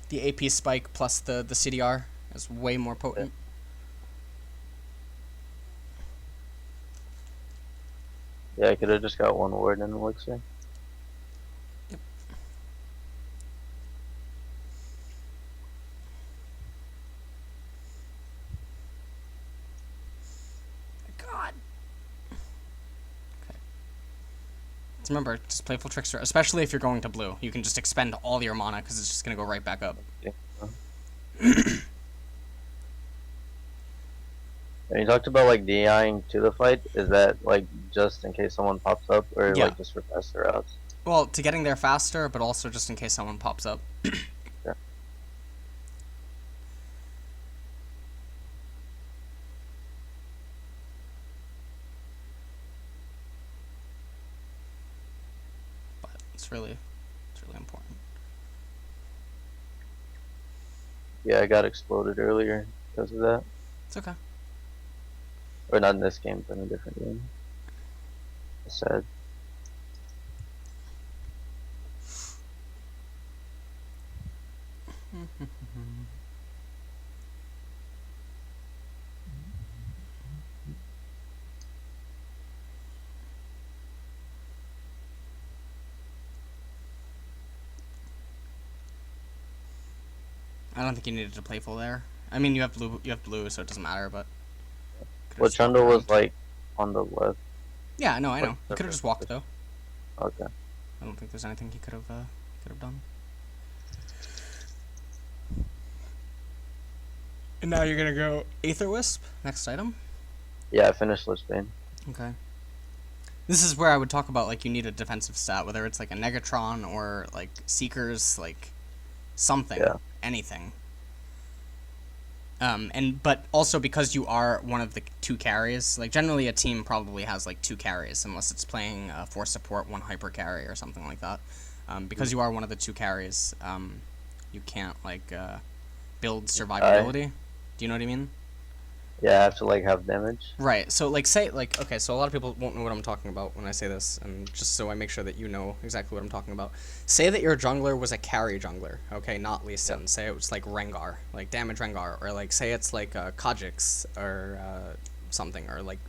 Speaker 1: The AP spike plus the CDR is way more potent.
Speaker 2: Yeah, I could have just got one ward in elixir.
Speaker 1: Yep. God. Okay. Just remember, just playful trickster, especially if you're going to blue. You can just expend all your mana because it's just gonna go right back up.
Speaker 2: Yeah. And you talked about like DIing to the fight. Is that like just in case someone pops up, or
Speaker 1: Yeah.
Speaker 2: like just for faster routes?
Speaker 1: Well, to getting there faster, but also just in case someone pops up.
Speaker 2: Yeah.
Speaker 1: But it's really important.
Speaker 2: Yeah, I got exploded earlier because of that.
Speaker 1: It's okay.
Speaker 2: Or not in this game, but in a different game. It's sad.
Speaker 1: I don't think you needed to playful there. I mean, you have blue, so it doesn't matter. But could've
Speaker 2: What
Speaker 1: just walked
Speaker 2: Trundle was
Speaker 1: around.
Speaker 2: like on the left.
Speaker 1: Yeah, no, I
Speaker 2: Like
Speaker 1: know. He could have
Speaker 2: separate
Speaker 1: just walked
Speaker 2: position.
Speaker 1: though.
Speaker 2: Okay.
Speaker 1: I don't think there's anything he could have done. And now you're gonna go Aether Wisp, next item.
Speaker 2: Yeah, I finished Lich Bane.
Speaker 1: Okay. This is where I would talk about like you need a defensive stat, whether it's like a Negatron or like Seekers, like something,
Speaker 2: Yeah.
Speaker 1: anything. But also because you are one of the two carries, like generally a team probably has like two carries unless it's playing 4 support, 1 hyper carry or something like that. Because you are one of the two carries, you can't like build survivability. Do you know what I mean?
Speaker 2: Yeah, I have to like have damage.
Speaker 1: Right. So like say like okay, so a lot of people won't know what I'm talking about when I say this, and just so I make sure that you know exactly what I'm talking about. Say that your jungler was a carry jungler, okay, not Lee Sin.
Speaker 2: Yeah.
Speaker 1: Say it was like Rengar, like damage Rengar, or like say it's like Kha'Zix or something, or like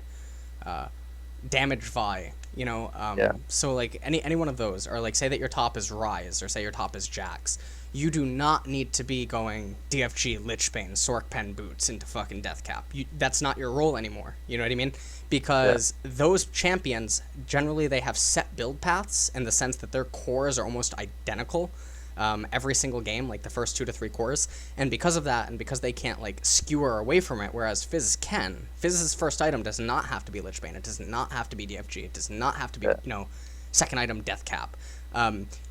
Speaker 1: damage Vi. You know,
Speaker 2: Yeah.
Speaker 1: so like any one of those, or like say that your top is Ryze, or say your top is Jax. You do not need to be going DFG, Lichbane, Sorkpen boots into fucking Deathcap. That's not your role anymore. You know what I mean? Because those champions, generally they have set build paths in the sense that their cores are almost identical every single game, like the first 2 to 3 cores. And because of that, and because they can't like skewer away from it, whereas Fizz can, Fizz's first item does not have to be Lichbane. It does not have to be DFG. It does not have to be, you know, second item Deathcap.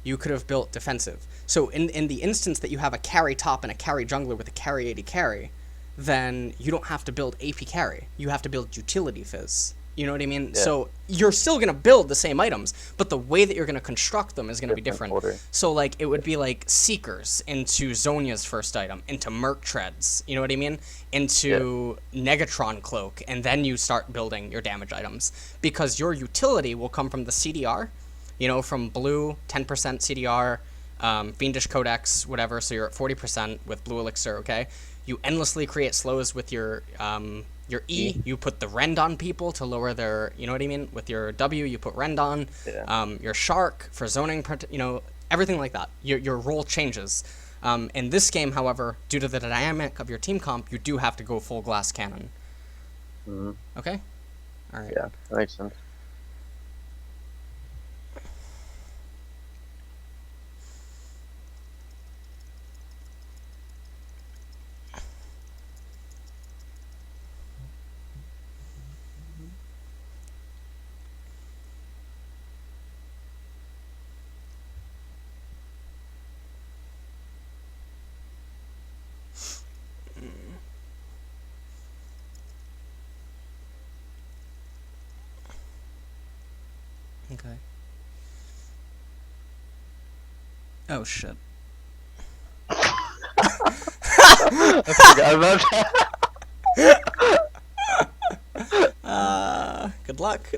Speaker 1: You could have built defensive. So in the instance that you have a carry top and a carry jungler with a carry 80 carry, then you don't have to build AP carry. You have to build utility Fizz. You know what I mean?
Speaker 2: Yeah.
Speaker 1: So you're still going to build the same items, but the way that you're going to construct them is going to be different.
Speaker 2: Order.
Speaker 1: So like it would be like Seekers into Zhonya's first item, into Merc Treads, you know what I mean? Into Negatron Cloak, and then you start building your damage items. Because your utility will come from the CDR, you know, from blue, 10% CDR, Fiendish Codex, whatever, so you're at 40% with blue elixir, okay? You endlessly create slows with your E. You put the rend on people to lower their, you know what I mean? With your W, you put rend on.
Speaker 2: Yeah.
Speaker 1: Your shark for zoning, you know, everything like that. Your role changes. In this game, however, due to the dynamic of your team comp, you do have to go full glass cannon.
Speaker 2: Mm-hmm.
Speaker 1: Okay? All right.
Speaker 2: Yeah, that makes sense.
Speaker 1: Okay. Oh, shit.
Speaker 2: I forgot about that.
Speaker 1: Good luck.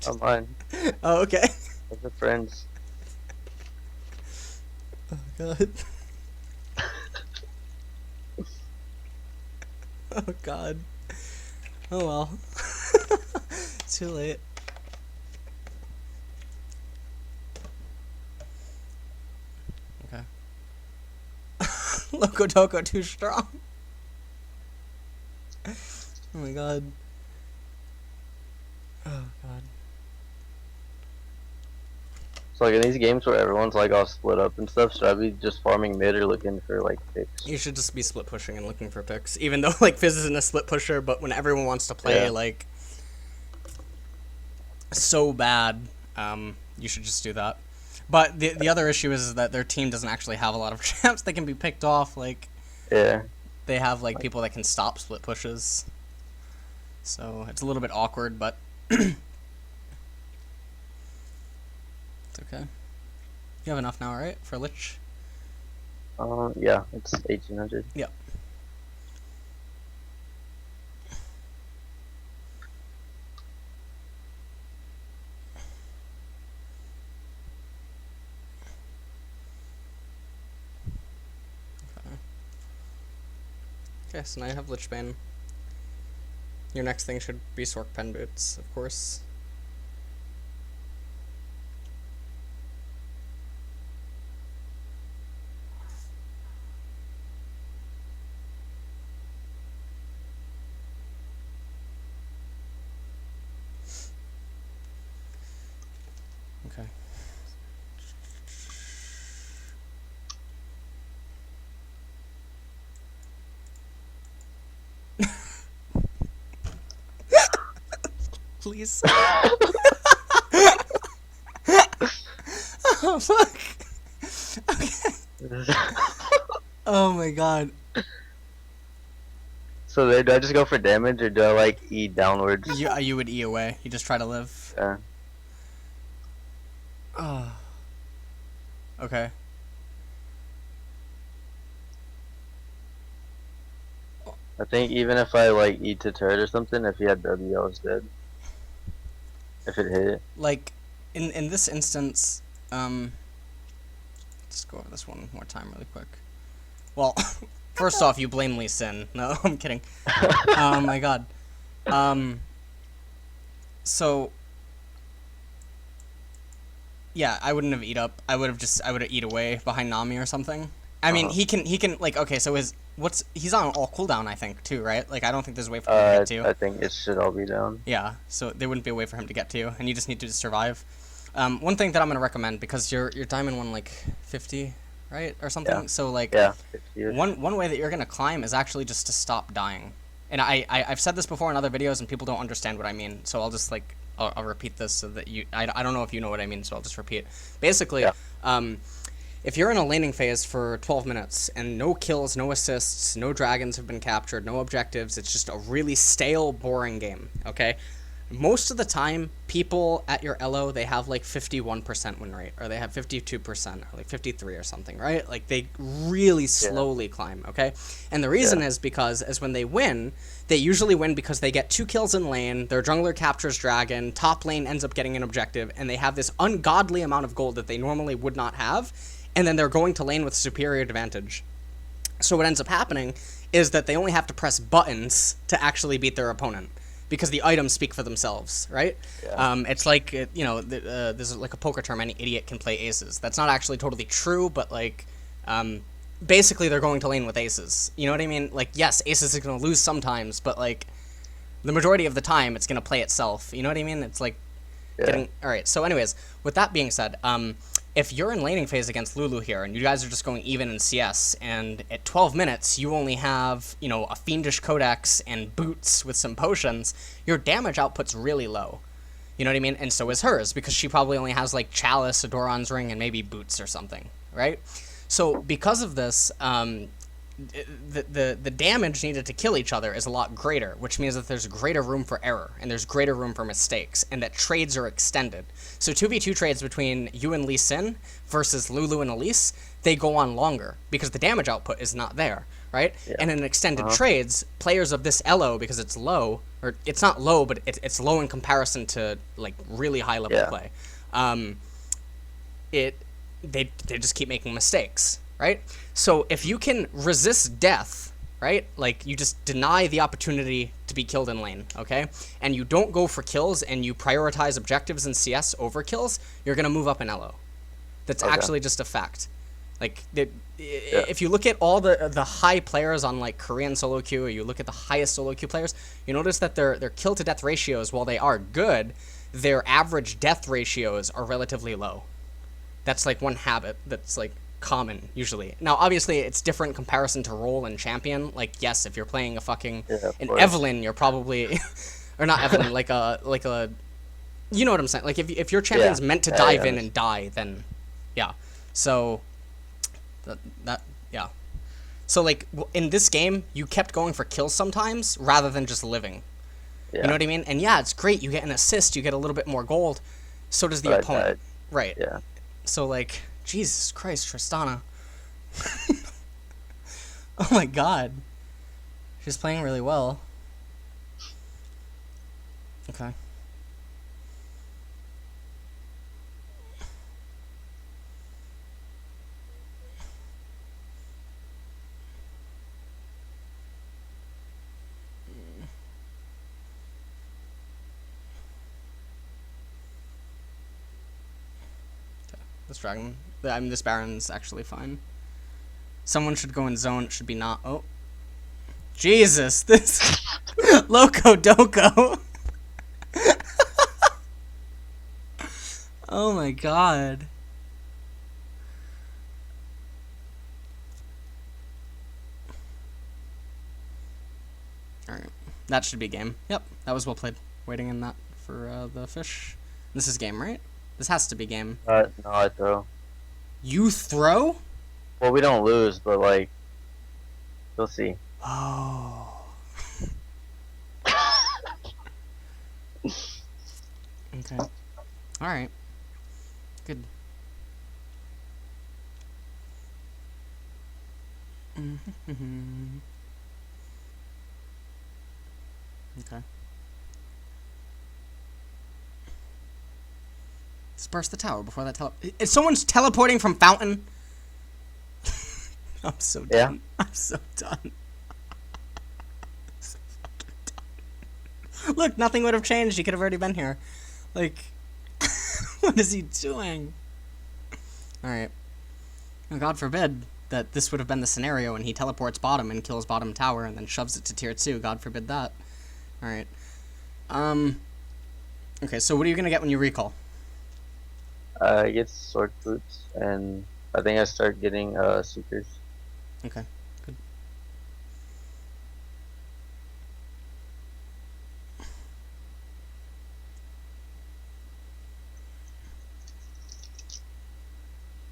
Speaker 2: I'm mine.
Speaker 1: Oh, okay.
Speaker 2: With the friends.
Speaker 1: Oh, God. Oh, God. Oh, well. Too late. Okay. Loco Toco too strong. Oh, my God. Oh, God.
Speaker 2: So like in these games where everyone's like all split up and stuff, should I be just farming mid or looking for like picks?
Speaker 1: You should just be split pushing and looking for picks. Even though like Fizz isn't a split pusher, but when everyone wants to play like so bad, you should just do that. But the other issue is that their team doesn't actually have a lot of champs that can be picked off. Like
Speaker 2: Yeah.
Speaker 1: they have like people that can stop split pushes. So it's a little bit awkward, but it's okay. You have enough now, right, for Lich?
Speaker 2: Yeah, it's 1800.
Speaker 1: Yep. Okay, so now you have Lichbane. Your next thing should be Sorkpen boots, of course. Okay. Please. Oh, fuck. Okay. Oh my god.
Speaker 2: So do I just go for damage, or do I like E downwards?
Speaker 1: You would E away. You just try to live.
Speaker 2: Yeah.
Speaker 1: Oh. Okay.
Speaker 2: I think even if I like E to turret or something, if he had W, I was dead. If it hit.
Speaker 1: Like, in this instance, let's go over this one more time really quick. Well, first off, you blame Lee Sin. No, I'm kidding. Oh my god. So, yeah, I wouldn't have eat up. I would have eat away behind Nami or something. I mean, he can like, okay, so he's on all cooldown, I think, too, right? Like, I don't think there's a way for him to get to you.
Speaker 2: I think it should all be down.
Speaker 1: Yeah, so there wouldn't be a way for him to get to you, and you just need to survive. One thing that I'm gonna recommend, because your diamond won like 50, right, or something.
Speaker 2: Yeah.
Speaker 1: So like,
Speaker 2: Yeah.
Speaker 1: one way that you're gonna climb is actually just to stop dying. And I've said this before in other videos, and people don't understand what I mean. So I'll just like I'll repeat this so that I don't know if you know what I mean, so I'll just repeat. Basically, if you're in a laning phase for 12 minutes and no kills, no assists, no dragons have been captured, no objectives, it's just a really stale, boring game, okay? Most of the time, people at your elo, they have like 51% win rate, or they have 52%, or like 53 or something, right? Like they really slowly climb, okay? And the reason is because as when they win, they usually win because they get 2 kills in lane, their jungler captures dragon, top lane ends up getting an objective, and they have this ungodly amount of gold that they normally would not have, and then they're going to lane with superior advantage. So what ends up happening is that they only have to press buttons to actually beat their opponent, because the items speak for themselves, right?
Speaker 2: Yeah.
Speaker 1: It's like, there's like a poker term, any idiot can play aces. That's not actually totally true, but like, basically they're going to lane with aces. You know what I mean? Like, yes, aces are going to lose sometimes, but like, the majority of the time, it's going to play itself. You know what I mean? It's like, alright, so anyways, with that being said, if you're in laning phase against Lulu here, and you guys are just going even in CS, and at 12 minutes, you only have, a Fiendish Codex and boots with some potions, your damage output's really low. You know what I mean? And so is hers, because she probably only has, like, Chalice, a Doran's Ring, and maybe boots or something, right? So, because of this, the damage needed to kill each other is a lot greater, which means that there's greater room for error, and there's greater room for mistakes, and that trades are extended. So 2v2 trades between you and Lee Sin versus Lulu and Elise, they go on longer, because the damage output is not there, right? Yeah. And in extended trades, players of this elo, because it's low, or it's not low, but it's low in comparison to, like, really high-level play, they just keep making mistakes, right? So if you can resist death, right? Like, you just deny the opportunity to be killed in lane, okay? And you don't go for kills, and you prioritize objectives in CS over kills, you're going to move up in elo. That's actually just a fact. Like, if you look at all the high players on, like, Korean solo queue, or you look at the highest solo queue players, you notice that their kill-to-death ratios, while they are good, their average death ratios are relatively low. That's, like, one habit that's, like, common usually. Now obviously it's different comparison to role and champion. Like, yes, if you're playing a fucking Evelyn, you're probably or not Evelyn, like a you know what I'm saying, like if your champion's meant to dive in and die, then so that so like in this game you kept going for kills sometimes rather than just living. You know what I mean? And it's great, you get an assist, you get a little bit more gold, so does the opponent, right? So like, Jesus Christ, Tristana. Oh my god. She's playing really well. Okay. This Baron's actually fine. Someone should go in zone. It should be not. Oh. Jesus, this Loco Doco. Oh my my god. Alright. That should be game. Yep, that was well played. Waiting in that for the fish. This is game, right? This has to be game.
Speaker 2: No, I throw.
Speaker 1: You throw?
Speaker 2: Well, we don't lose, but like, you'll see.
Speaker 1: Oh. Okay. Alright. Good. Okay. Disperse the tower before that If someone's teleporting from fountain. I'm so done.
Speaker 2: Yeah.
Speaker 1: I'm so done. So fucking done. Look, nothing would have changed. He could have already been here. Like, what is he doing? Alright. Oh, God forbid that this would have been the scenario and he teleports bottom and kills bottom tower and then shoves it to tier 2. God forbid that. Alright. Okay, so what are you gonna get when you recall?
Speaker 2: I get sword boots, and I think I start getting seekers.
Speaker 1: Okay, good.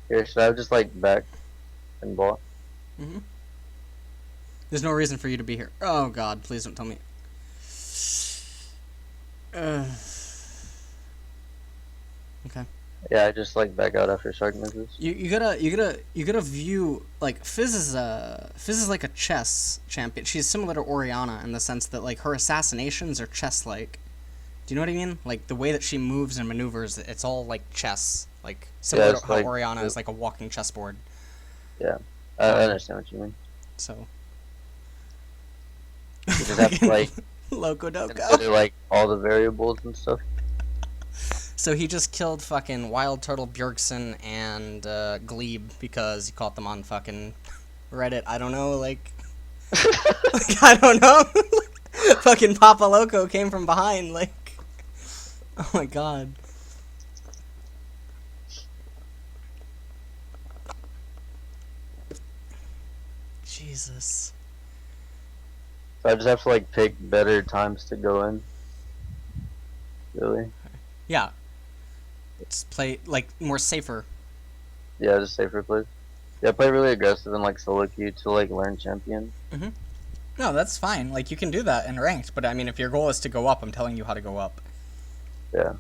Speaker 2: Here, should I have just like back and bought?
Speaker 1: Mm-hmm. There's no reason for you to be here. Oh God, please don't tell me. Okay.
Speaker 2: Yeah, I just like back out after shark misses.
Speaker 1: You gotta view, like, Fizz is like a chess champion. She's similar to Oriana in the sense that, like, her assassinations are chess-like. Do you know what I mean? Like, the way that she moves and maneuvers, it's all like chess. Like, similar to how
Speaker 2: like,
Speaker 1: Oriana is like a walking chessboard.
Speaker 2: Yeah, I understand what you mean.
Speaker 1: So.
Speaker 2: You just have to like
Speaker 1: Loco Doco.
Speaker 2: consider like all the variables and stuff.
Speaker 1: So he just killed fucking Wild Turtle Bjergsen and Glebe because he caught them on fucking Reddit. I don't know, like I don't know. Fucking Papa Loco came from behind, like, oh my God. Jesus.
Speaker 2: So I just have to like pick better times to go in. Really?
Speaker 1: Yeah. Just play, like, more safer.
Speaker 2: Yeah, just safer plays. Yeah, play really aggressive and like solo queue to like learn champion.
Speaker 1: Mm-hmm. No, that's fine. Like, you can do that in ranked, but I mean, if your goal is to go up, I'm telling you how to go up.
Speaker 2: Yeah.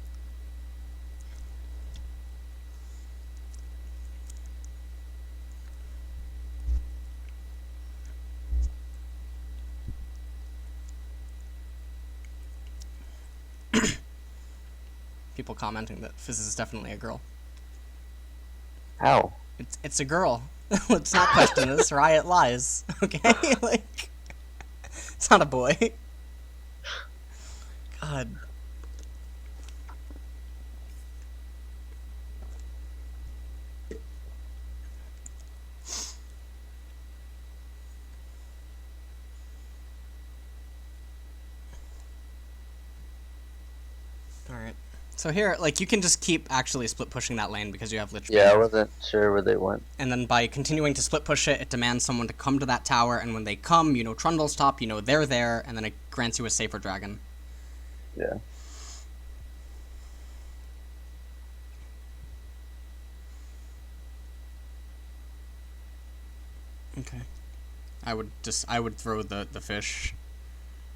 Speaker 1: People commenting that Fizz is definitely a girl.
Speaker 2: How?
Speaker 1: It's a girl. Let's not question this. Riot lies. Okay? Like, it's not a boy. God. Alright. So here, like, you can just keep actually split pushing that lane because you have Lich Bane.
Speaker 2: Yeah, I wasn't sure where they went.
Speaker 1: And then by continuing to split push it, it demands someone to come to that tower, and when they come, you know Trundle's top, you know they're there, and then it grants you a safer dragon.
Speaker 2: Yeah.
Speaker 1: Okay. I would throw the fish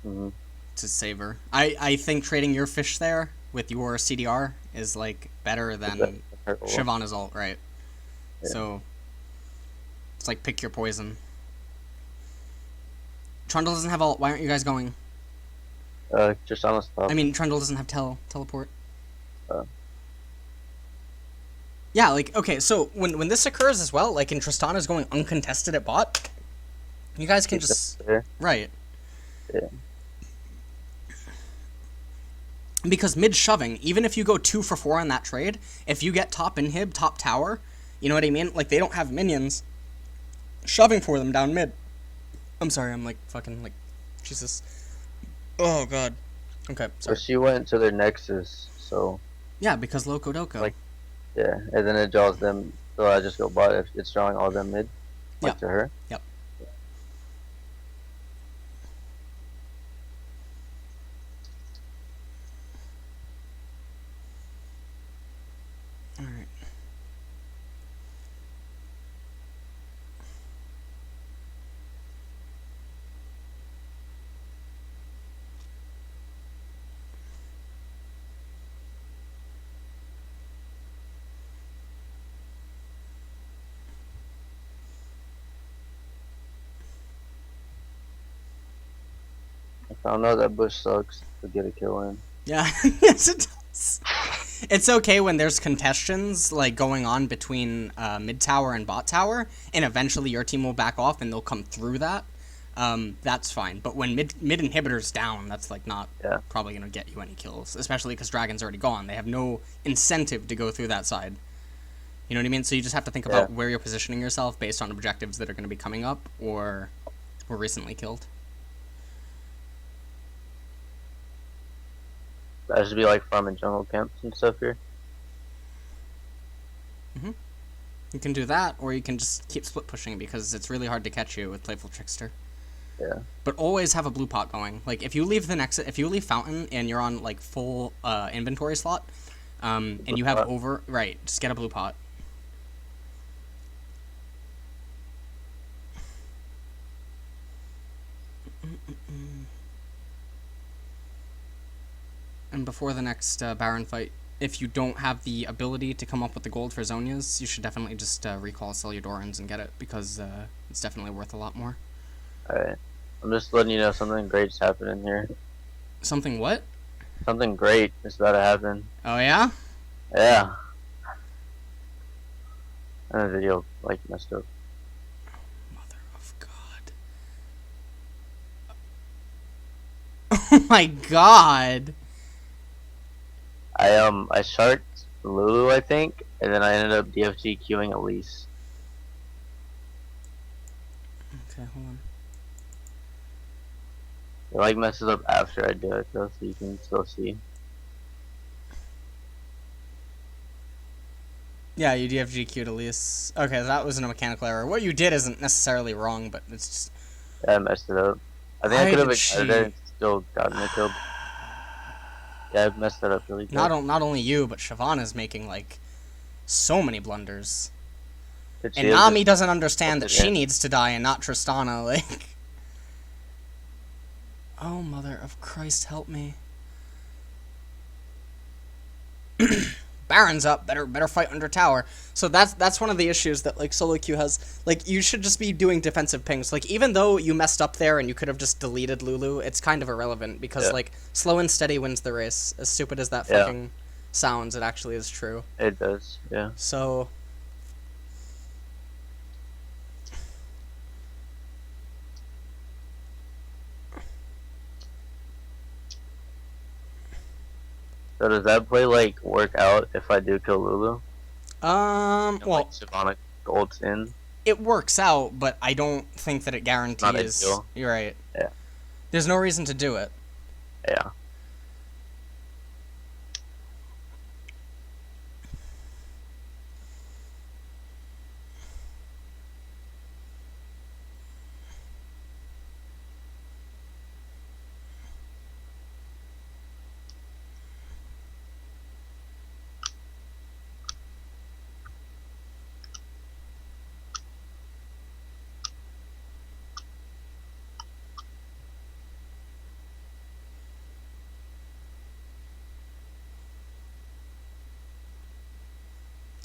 Speaker 2: Mm-hmm.
Speaker 1: to save her. I think trading your fish there with your CDR is, like, better than Shyvana's ult, right?
Speaker 2: Yeah.
Speaker 1: So, it's like, pick your poison. Trundle doesn't have ult. Why aren't you guys going?
Speaker 2: Just on the spot.
Speaker 1: I mean, Trundle doesn't have teleport.
Speaker 2: Oh.
Speaker 1: Yeah, like, okay, so when this occurs as well, like, and Tristana's going uncontested at bot, you guys can just... Right.
Speaker 2: Yeah.
Speaker 1: Because mid-shoving, even if you go 2 for 4 on that trade, if you get top inhib, top tower, you know what I mean? Like, they don't have minions shoving for them down mid. I'm sorry, I'm, like, fucking, like, Jesus. Oh, God. Okay, sorry.
Speaker 2: So she went to their Nexus, so...
Speaker 1: Yeah, because Loco Doco.
Speaker 2: Like, Yeah, and then it draws them. So I just go bot if it's drawing all them mid, like
Speaker 1: Yep.
Speaker 2: to her.
Speaker 1: Yep. All right.
Speaker 2: I found out that bush sucks to get a kill in.
Speaker 1: Yeah. Yes, it does. It's okay when there's contests like going on between mid tower and bot tower, and eventually your team will back off and they'll come through that. That's fine. But when mid inhibitor's down, that's like not
Speaker 2: Yeah.
Speaker 1: probably gonna get you any kills, especially because Dragon's already gone. They have no incentive to go through that side. You know what I mean? So you just have to think about where you're positioning yourself based on objectives that are going to be coming up or were recently killed.
Speaker 2: That should be like farming jungle camps and stuff here.
Speaker 1: You can do that, or you can just keep split pushing because it's really hard to catch you with Playful Trickster.
Speaker 2: Yeah.
Speaker 1: But always have a blue pot going. Like if you leave if you leave Fountain and you're on like full inventory slot, and you have just get a blue pot. And before the next Baron fight, if you don't have the ability to come up with the gold for Zonias, you should definitely just recall Celyodorans and get it, because it's definitely worth a lot more.
Speaker 2: Alright. I'm just letting you know something great's happening here.
Speaker 1: Something what?
Speaker 2: Something great is about to happen.
Speaker 1: Oh yeah?
Speaker 2: Yeah. And the video like messed up.
Speaker 1: Mother of God. Oh my God.
Speaker 2: I sharked Lulu, I think, and then I ended up DFG queuing Elise.
Speaker 1: Okay, hold on.
Speaker 2: It like messes up after I do it though, so you can still see.
Speaker 1: Yeah, you DFG queued Elise. Okay, that wasn't a mechanical error. What you did isn't necessarily wrong, but it's just...
Speaker 2: Yeah, I messed it up. I think I could have extended it and still gotten it killed. Yeah, I messed that up really good.
Speaker 1: Not only you, but Siobhan is making, like, so many blunders. And Nami doesn't understand that she needs to die and not Tristana, like... Oh, mother of Christ, help me. Baron's up, better fight under tower. So that's one of the issues that, like, solo queue has. Like, you should just be doing defensive pings. Like, even though you messed up there and you could have just deleted Lulu, it's kind of irrelevant, because, like, slow and steady wins the race. As stupid as that fucking sounds, it actually is true.
Speaker 2: It does, yeah.
Speaker 1: So...
Speaker 2: So does that play like work out if I do kill Lulu?
Speaker 1: Well,
Speaker 2: like Shyvana gold's in.
Speaker 1: It works out, but I don't think that it guarantees.
Speaker 2: Not ideal.
Speaker 1: You're right.
Speaker 2: Yeah.
Speaker 1: There's no reason to do it.
Speaker 2: Yeah.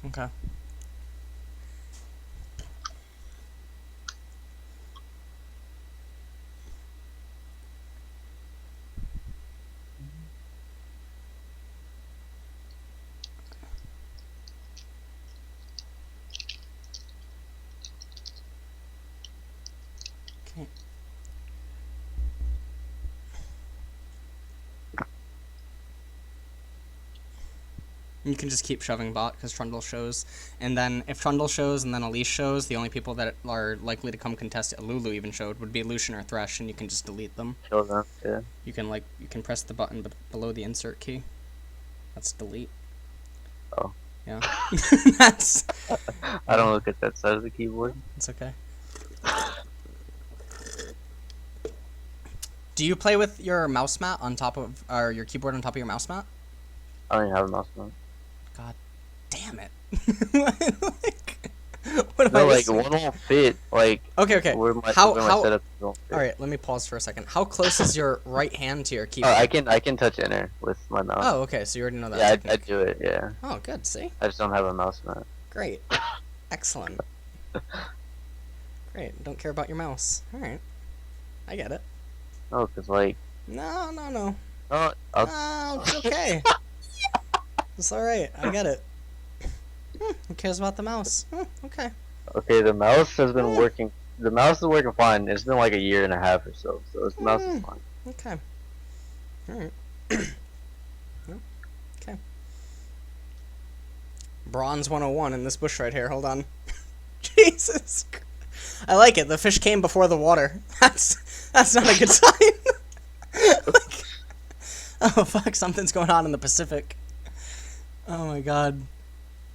Speaker 1: Okay. Okay. You can just keep shoving bot because Trundle shows, and then if Trundle shows and then Elise shows, the only people that are likely to come contest it, Lulu even showed, would be Lucian or Thresh, and you can just delete them.
Speaker 2: Kill them, yeah.
Speaker 1: You can press the button below the insert key. That's delete.
Speaker 2: Oh.
Speaker 1: Yeah. That's...
Speaker 2: I don't look at that side of the keyboard.
Speaker 1: It's okay. Do you play with your mouse mat on top of, or your keyboard on top of your mouse mat?
Speaker 2: I don't even have a mouse mat.
Speaker 1: God damn it. Like, what am I
Speaker 2: No, like
Speaker 1: missing?
Speaker 2: one won't fit. Like
Speaker 1: Okay.
Speaker 2: where my
Speaker 1: How
Speaker 2: setup won't fit.
Speaker 1: all right, let me pause for a second. How close is your right hand to your keyboard?
Speaker 2: Oh, I can touch enter with my mouse.
Speaker 1: Oh, okay, so you already know that
Speaker 2: yeah, I
Speaker 1: technique.
Speaker 2: do it. Yeah,
Speaker 1: Oh, good. See?
Speaker 2: I just don't have a mouse mat.
Speaker 1: Great. Excellent. Great. Don't care about your mouse. All right. I get it.
Speaker 2: No, cause like
Speaker 1: No.
Speaker 2: no,
Speaker 1: Oh, it's okay. It's all right. I get it. Who cares about the mouse? Okay.
Speaker 2: okay. The mouse has been working. The mouse is working fine. It's been like a year and a half or so. So the mouse is fine.
Speaker 1: Okay. All right. Well, okay. Bronze 101 in this bush right here. Hold on. Jesus. I like it. The fish came before the water. That's not a good sign. Like, oh fuck! Something's going on in the Pacific. Oh my god.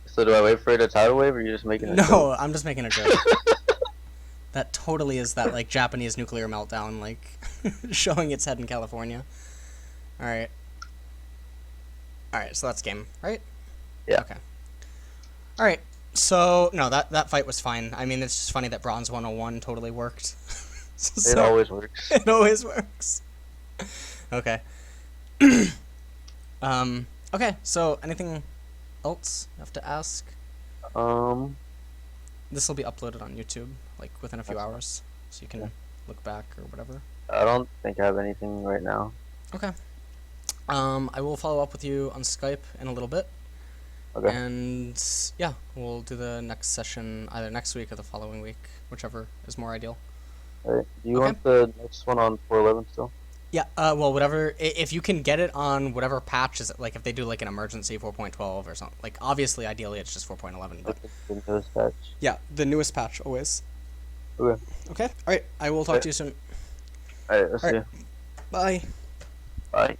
Speaker 2: So do I wait for it to tidal wave, or are you just making a
Speaker 1: No,
Speaker 2: joke?
Speaker 1: I'm just making a joke. That totally is that like Japanese nuclear meltdown, like showing its head in California. All right. So that's game, right?
Speaker 2: Yeah.
Speaker 1: Okay. All right. So no, that fight was fine. I mean, it's just funny that Bronze 101 totally worked.
Speaker 2: It always works.
Speaker 1: It always works. Okay. Okay. So anything else you have to ask? This will be uploaded on YouTube like within a few hours, so you can look back or whatever.
Speaker 2: I don't think I have anything right now.
Speaker 1: Okay. I will follow up with you on Skype in a little bit.
Speaker 2: Okay.
Speaker 1: And yeah, we'll do the next session either next week or the following week, whichever is more ideal.
Speaker 2: Alright. Do you
Speaker 1: Okay.
Speaker 2: want the next one on 411 still?
Speaker 1: Yeah, well, whatever. If you can get it on whatever patch is, like if they do like an emergency 4.12 or something, like obviously, ideally, it's just 4.11. But
Speaker 2: The newest patch.
Speaker 1: yeah, the newest patch always.
Speaker 2: Okay.
Speaker 1: Okay. All right. I will talk to you soon.
Speaker 2: Alright. Let's see.
Speaker 1: Bye.
Speaker 2: Bye.